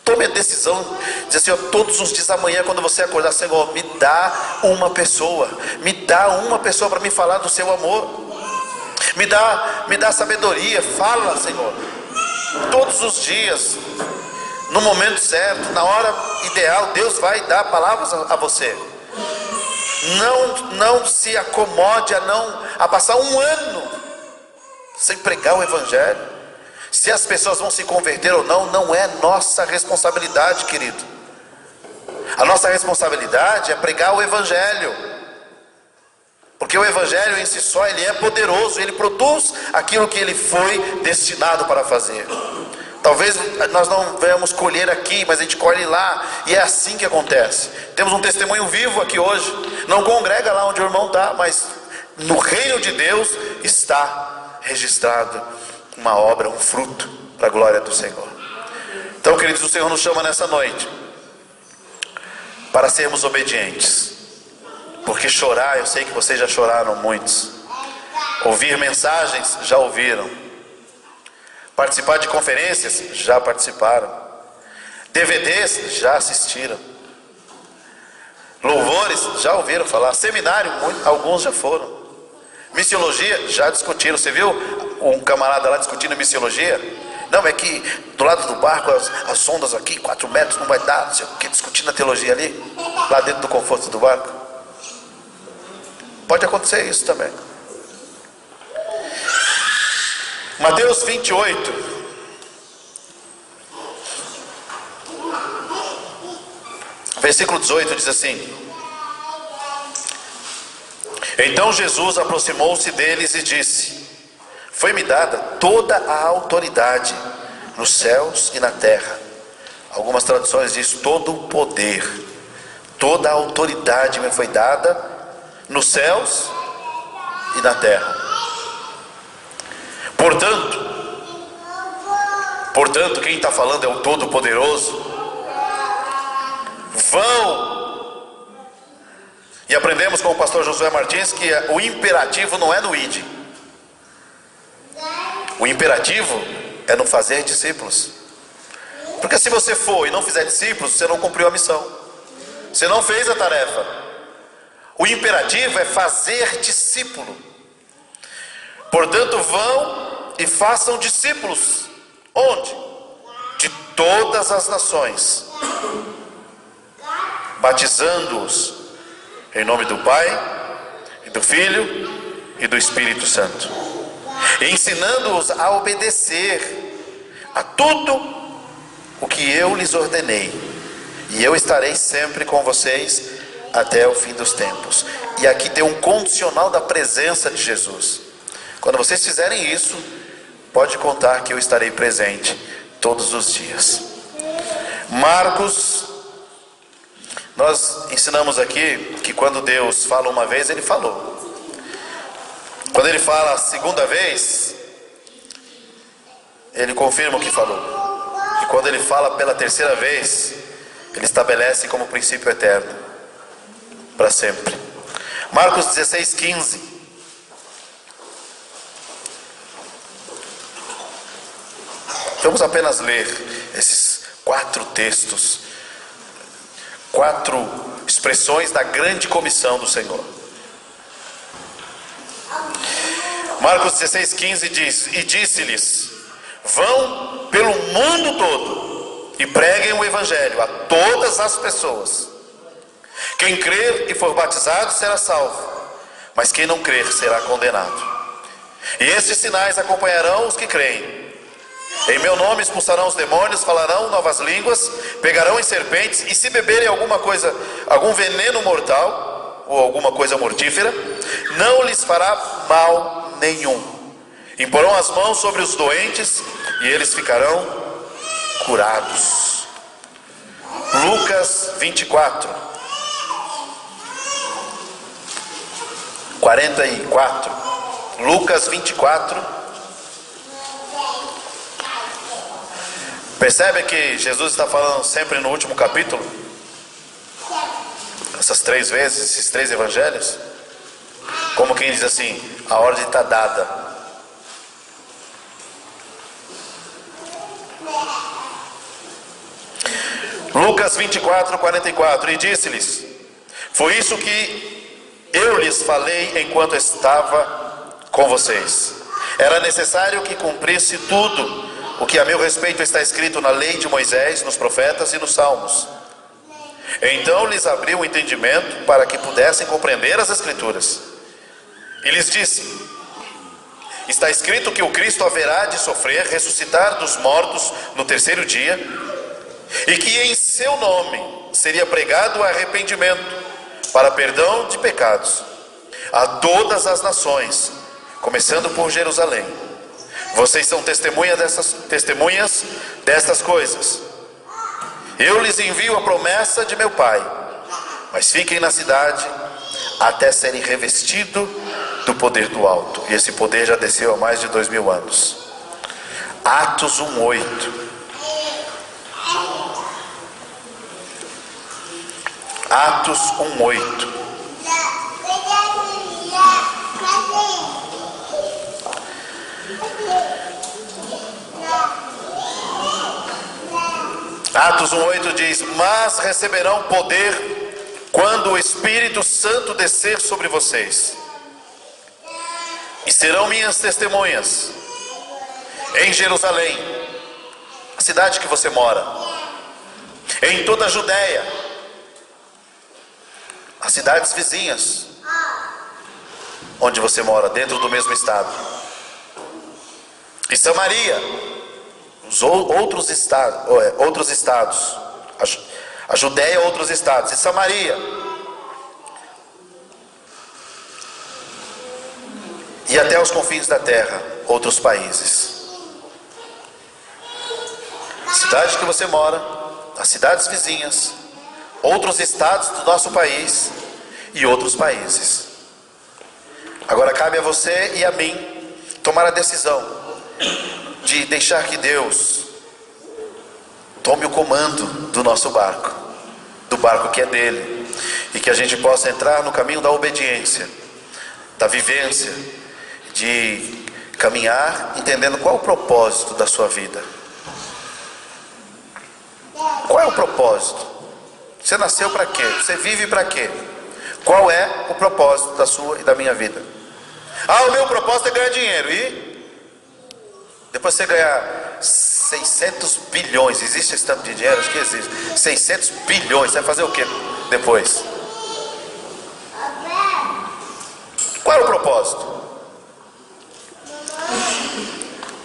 Tome a decisão, diz assim, ó, todos os dias amanhã, quando você acordar, Senhor, me dá uma pessoa para me falar do seu amor, me dá sabedoria, fala, Senhor, todos os dias, no momento certo, na hora ideal, Deus vai dar palavras a você. Não se acomode a passar um ano sem pregar o Evangelho. Se as pessoas vão se converter ou não, não é nossa responsabilidade, querido. A nossa responsabilidade é pregar o Evangelho. Porque o Evangelho em si só, ele é poderoso, ele produz aquilo que ele foi destinado para fazer. Talvez nós não venhamos colher aqui, mas a gente colhe lá, e é assim que acontece. Temos um testemunho vivo aqui hoje, não congrega lá onde o irmão está, mas no reino de Deus está registrado uma obra, um fruto para a glória do Senhor. Então, queridos, o Senhor nos chama nessa noite para sermos obedientes, porque chorar, eu sei que vocês já choraram muitos, ouvir mensagens, já ouviram, participar de conferências, já participaram, DVDs, já assistiram, louvores, já ouviram falar, seminário, alguns já foram, missiologia, já discutiram. Você viu um camarada lá discutindo missiologia? Não, é que do lado do barco as sondas aqui, 4 metros não vai dar, não sei o que, discutindo a teologia ali, lá dentro do conforto do barco. Pode acontecer isso também. Mateus 28, versículo 18 diz assim: então Jesus aproximou-se deles e disse: foi-me dada toda a autoridade nos céus e na terra. Algumas traduções dizem todo o poder, toda a autoridade me foi dada nos céus e na terra. Portanto, quem está falando é o Todo-Poderoso. Vão. E aprendemos com o pastor Josué Martins que o imperativo não é no id. O imperativo é no fazer discípulos. Porque se você for e não fizer discípulos, você não cumpriu a missão. Você não fez a tarefa. O imperativo é fazer discípulo. Portanto, vão e façam discípulos. Onde? De todas as nações, batizando-os em nome do Pai, e do Filho e do Espírito Santo, e ensinando-os a obedecer a tudo o que eu lhes ordenei, e eu estarei sempre com vocês até o fim dos tempos. E aqui tem um condicional da presença de Jesus. Quando vocês fizerem isso, pode contar que eu estarei presente todos os dias. Marcos, nós ensinamos aqui que quando Deus fala uma vez, Ele falou. Quando Ele fala a segunda vez, Ele confirma o que falou. E quando Ele fala pela terceira vez, Ele estabelece como princípio eterno, para sempre. Marcos 16:15. Vamos apenas ler esses 4 textos, 4 expressões da grande comissão do Senhor. Marcos 16:15 diz: e disse-lhes: vão pelo mundo todo e preguem o Evangelho a todas as pessoas. Quem crer e for batizado será salvo, mas quem não crer será condenado. E esses sinais acompanharão os que creem. Em meu nome expulsarão os demônios, falarão novas línguas, pegarão em serpentes, e se beberem alguma coisa, algum veneno mortal, ou alguma coisa mortífera, não lhes fará mal nenhum. Imporão as mãos sobre os doentes, e eles ficarão curados. Lucas 24, 44. Lucas 24. Percebe que Jesus está falando sempre no último capítulo? Essas 3 vezes, esses 3 evangelhos? Como quem diz assim, a ordem está dada. Lucas 24, 44. E disse-lhes: foi isso que eu lhes falei enquanto estava com vocês. Era necessário que cumprisse tudo o que a meu respeito está escrito na lei de Moisés, nos profetas e nos salmos. Então lhes abriu o entendimento para que pudessem compreender as Escrituras. E lhes disse: está escrito que o Cristo haverá de sofrer, ressuscitar dos mortos no terceiro dia, e que em seu nome seria pregado o arrependimento para perdão de pecados a todas as nações, começando por Jerusalém. Vocês são testemunhas destas coisas. Eu lhes envio a promessa de meu Pai, mas fiquem na cidade até serem revestidos do poder do alto. E esse poder já desceu há mais de 2000 anos. Atos 1:8. Atos 1:8. Atos 1:8 diz: mas receberão poder quando o Espírito Santo descer sobre vocês, e serão minhas testemunhas em Jerusalém, a cidade que você mora, em toda a Judéia, as cidades vizinhas onde você mora, dentro do mesmo estado, e Samaria, os outros estados, a Judéia, outros estados, e Samaria, e até os confins da terra, outros países. A cidade que você mora, as cidades vizinhas, outros estados do nosso país e outros países. Agora cabe a você e a mim tomar a decisão de deixar que Deus tome o comando do nosso barco, do barco que é dele, e que a gente possa entrar no caminho da obediência, da vivência, de caminhar entendendo qual é o propósito da sua vida. Qual é o propósito? Você nasceu para quê? Você vive para quê? Qual é o propósito da sua e da minha vida? O meu propósito é ganhar dinheiro. E depois você ganhar 600 bilhões, existe esse tanto de dinheiro? Acho que existe. 600 bilhões, você vai fazer o que depois? Qual é o propósito?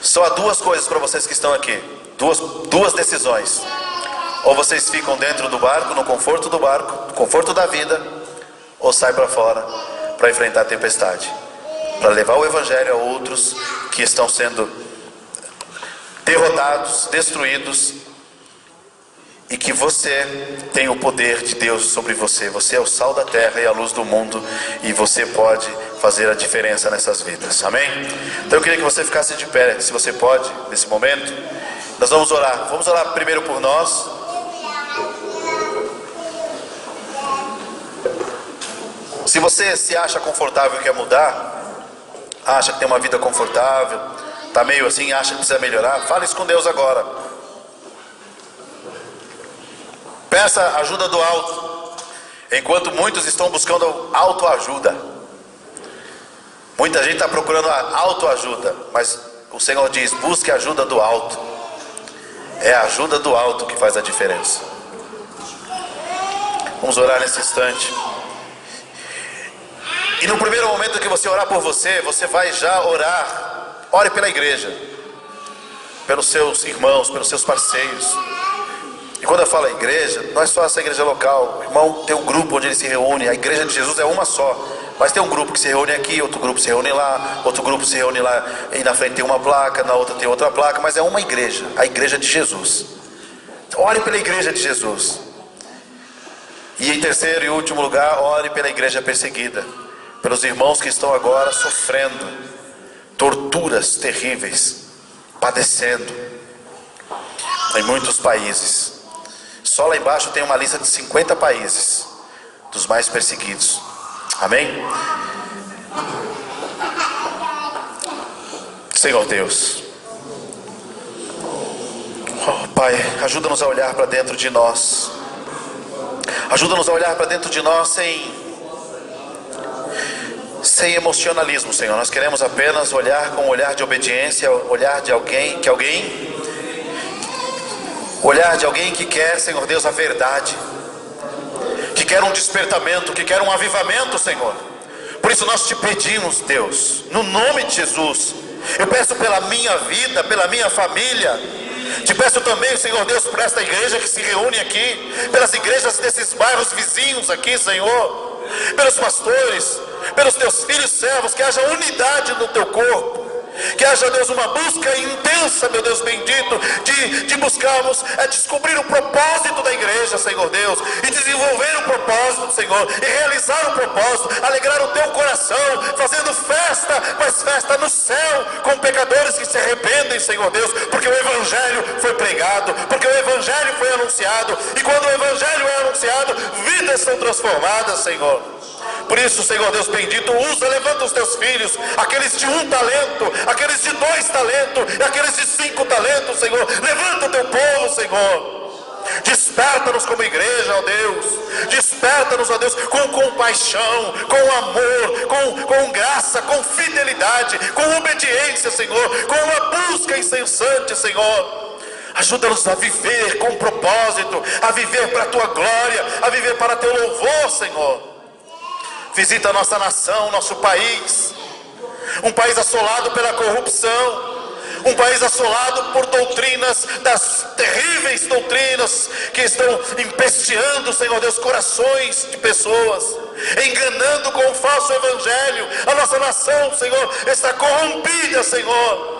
Só há duas coisas para vocês que estão aqui. Duas decisões. Ou vocês ficam dentro do barco, no conforto do barco, no conforto da vida, ou saem para fora para enfrentar a tempestade, para levar o evangelho a outros que estão sendo derrotados, destruídos, e que você tem o poder de Deus sobre você. Você é o sal da terra e a luz do mundo, e você pode fazer a diferença nessas vidas. Amém? Então eu queria que você ficasse de pé, se você pode, nesse momento. Nós vamos orar. Vamos orar primeiro por nós. Se você se acha confortável e quer mudar, acha que tem uma vida confortável, está meio assim, acha que precisa melhorar, fale isso com Deus agora. Peça ajuda do alto, enquanto muitos estão buscando autoajuda. Muita gente está procurando a autoajuda, mas o Senhor diz: busque a ajuda do alto. É a ajuda do alto que faz a diferença. Vamos orar nesse instante. E no primeiro momento que você orar por você, você vai já orar. Ore pela igreja, pelos seus irmãos, pelos seus parceiros. E quando eu falo igreja, não é só essa igreja local. O irmão tem um grupo onde ele se reúne. A igreja de Jesus é uma só, mas tem um grupo que se reúne aqui, outro grupo se reúne lá, outro grupo se reúne lá, e na frente tem uma placa, na outra tem outra placa, mas é uma igreja, a igreja de Jesus. Então, ore pela igreja de Jesus. E em terceiro e último lugar, ore pela igreja perseguida, pelos irmãos que estão agora sofrendo torturas terríveis, padecendo em muitos países. Só lá embaixo tem uma lista de 50 países dos mais perseguidos. Amém? Senhor Deus, Oh, Pai, ajuda-nos a olhar para dentro de nós. Ajuda-nos a olhar para dentro de nós sem emocionalismo, Senhor. Nós queremos apenas olhar com um olhar de obediência, olhar de alguém que quer, Senhor Deus, a verdade, que quer um despertamento, que quer um avivamento, Senhor. Por isso nós te pedimos, Deus, no nome de Jesus, eu peço pela minha vida, pela minha família, te peço também, Senhor Deus, por esta igreja que se reúne aqui, pelas igrejas desses bairros vizinhos aqui, Senhor, pelos pastores, pelos teus filhos servos, que haja unidade no teu corpo, que haja, Deus, uma busca intensa, meu Deus bendito, de buscarmos descobrir o propósito da igreja, Senhor Deus, e desenvolver o propósito, Senhor, e realizar o propósito, alegrar o teu coração, fazendo festa, mas festa no céu, com pecadores que se arrependem, Senhor Deus, porque o Evangelho foi pregado, porque o Evangelho foi anunciado, e quando o Evangelho é anunciado, vidas são transformadas, Senhor. Por isso, Senhor Deus bendito, levanta os teus filhos, aqueles de 1 talento, aqueles de 2 talentos, e aqueles de 5 talentos, Senhor. Levanta o teu povo, Senhor. Desperta-nos como igreja, ó Deus. Desperta-nos, ó Deus, com compaixão, com amor, com graça, com fidelidade, com obediência, Senhor, com uma busca incessante, Senhor. Ajuda-nos a viver com propósito, a viver para a tua glória, a viver para teu louvor, Senhor. Visita a nossa nação, nosso país, um país assolado pela corrupção, um país assolado por doutrinas, das terríveis doutrinas que estão empesteando, Senhor Deus, corações de pessoas, enganando com o falso evangelho. A nossa nação, Senhor, está corrompida, Senhor.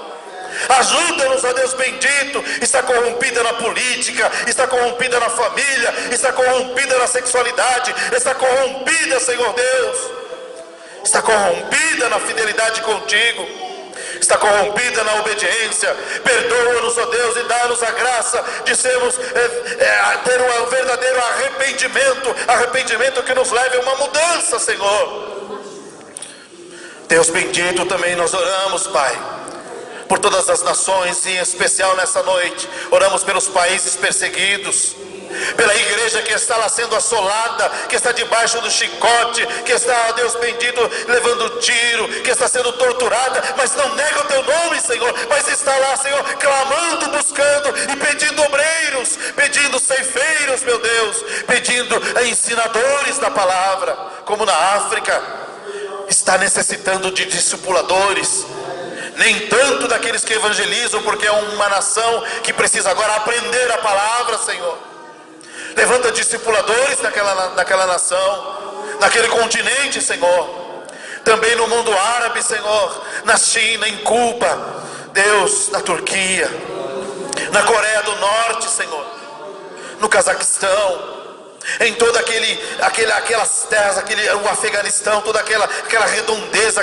Ajuda-nos, ó Deus bendito. Está corrompida na política, está corrompida na família, está corrompida na sexualidade, está corrompida, Senhor Deus, está corrompida na fidelidade contigo, está corrompida na obediência. Perdoa-nos, ó Deus, e dá-nos a graça de sermos ter um verdadeiro arrependimento que nos leve a uma mudança, Senhor. Deus bendito, também nós oramos, Pai, por todas as nações, e em especial nessa noite, oramos pelos países perseguidos, pela igreja que está lá sendo assolada, que está debaixo do chicote, que está, Deus bendito, levando tiro, que está sendo torturada, mas não nega o teu nome, Senhor, mas está lá, Senhor, clamando, buscando e pedindo obreiros, pedindo ceifeiros, meu Deus, pedindo ensinadores da palavra, como na África, está necessitando de discipuladores. Nem tanto daqueles que evangelizam, porque é uma nação que precisa agora aprender a palavra, Senhor. Levanta discipuladores naquela nação, naquele continente, Senhor. Também no mundo árabe, Senhor, na China, em Cuba, Deus, na Turquia, na Coreia do Norte, Senhor, no Cazaquistão, em toda aquelas terras, o Afeganistão, toda aquela redondeza,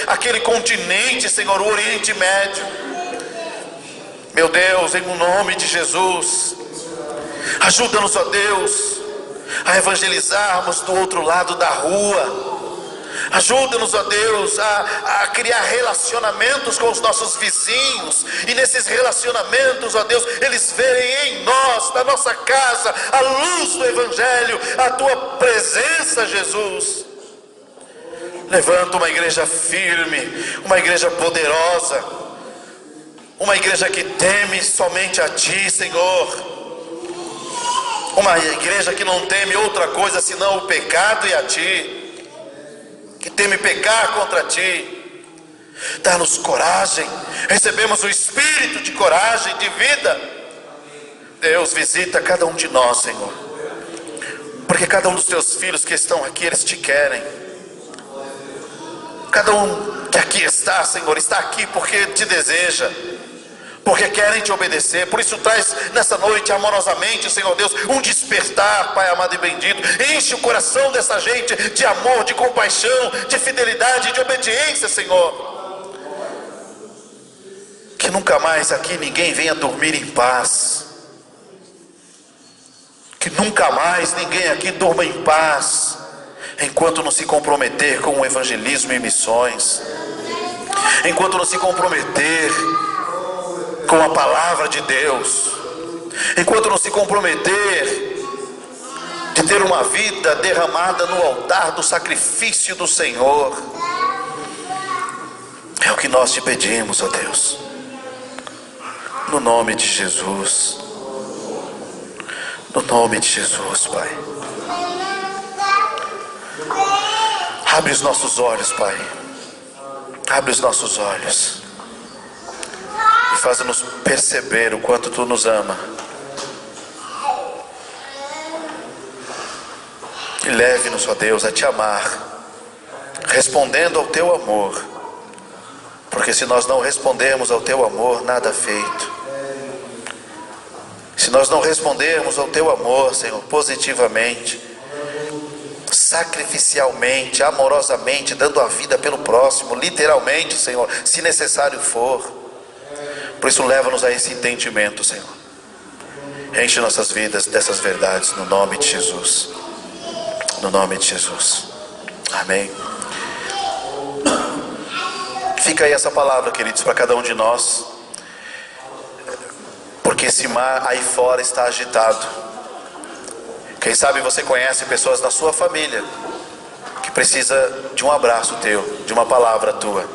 aquele continente, Senhor, o Oriente Médio. Meu Deus, em nome de Jesus, ajuda-nos, ó Deus, a evangelizarmos do outro lado da rua. Ajuda-nos, ó Deus, a criar relacionamentos com os nossos vizinhos, e nesses relacionamentos, ó Deus, eles verem em nós, na nossa casa, a luz do Evangelho, a tua presença, Jesus. Levanta uma igreja firme, uma igreja poderosa, uma igreja que teme somente a ti, Senhor. Uma igreja que não teme outra coisa senão o pecado e a ti, que teme pecar contra ti. Dá-nos coragem, recebemos o espírito de coragem, de vida. Deus, visita cada um de nós, Senhor, porque cada um dos teus filhos que estão aqui, eles te querem. Cada um que aqui está, Senhor, está aqui porque te deseja, porque querem te obedecer. Por isso traz nessa noite amorosamente, Senhor Deus, um despertar, Pai amado e bendito. Enche o coração dessa gente de amor, de compaixão, de fidelidade, de obediência, Senhor. Que nunca mais aqui ninguém venha dormir em paz, que nunca mais ninguém aqui durma em paz enquanto não se comprometer com o evangelismo e missões, enquanto não se comprometer com a palavra de Deus. enquanto não se comprometer de ter uma vida derramada no altar do sacrifício do Senhor. É o que nós te pedimos, ó Deus, no nome de Jesus, no nome de Jesus, Pai. Abre os nossos olhos, Pai, abre os nossos olhos e faz-nos perceber o quanto Tu nos ama. E leve-nos, ó Deus, a Te amar, respondendo ao Teu amor. Porque se nós não respondermos ao Teu amor, nada feito. Se nós não respondermos ao Teu amor, Senhor, positivamente, sacrificialmente, amorosamente, dando a vida pelo próximo, literalmente, Senhor, se necessário for. Por isso, leva-nos a esse entendimento, Senhor. Enche nossas vidas dessas verdades, no nome de Jesus. No nome de Jesus. Amém. Fica aí essa palavra, queridos, para cada um de nós. Porque esse mar aí fora está agitado. Quem sabe você conhece pessoas na sua família que precisa de um abraço teu, de uma palavra tua,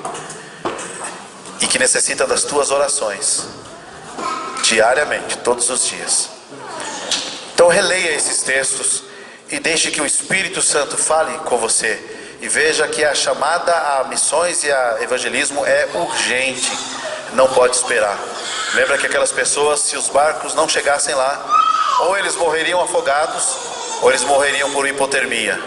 e que necessita das tuas orações diariamente, todos os dias. Então releia esses textos e deixe que o Espírito Santo fale com você. E veja que a chamada a missões e a evangelismo é urgente, não pode esperar. Lembra que aquelas pessoas, se os barcos não chegassem lá, ou eles morreriam afogados, ou eles morreriam por hipotermia.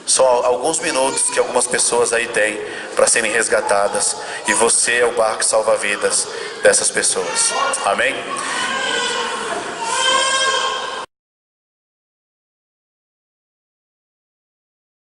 Só alguns minutos que algumas pessoas aí têm para serem resgatadas, e você é o barco salva-vidas dessas pessoas. Amém?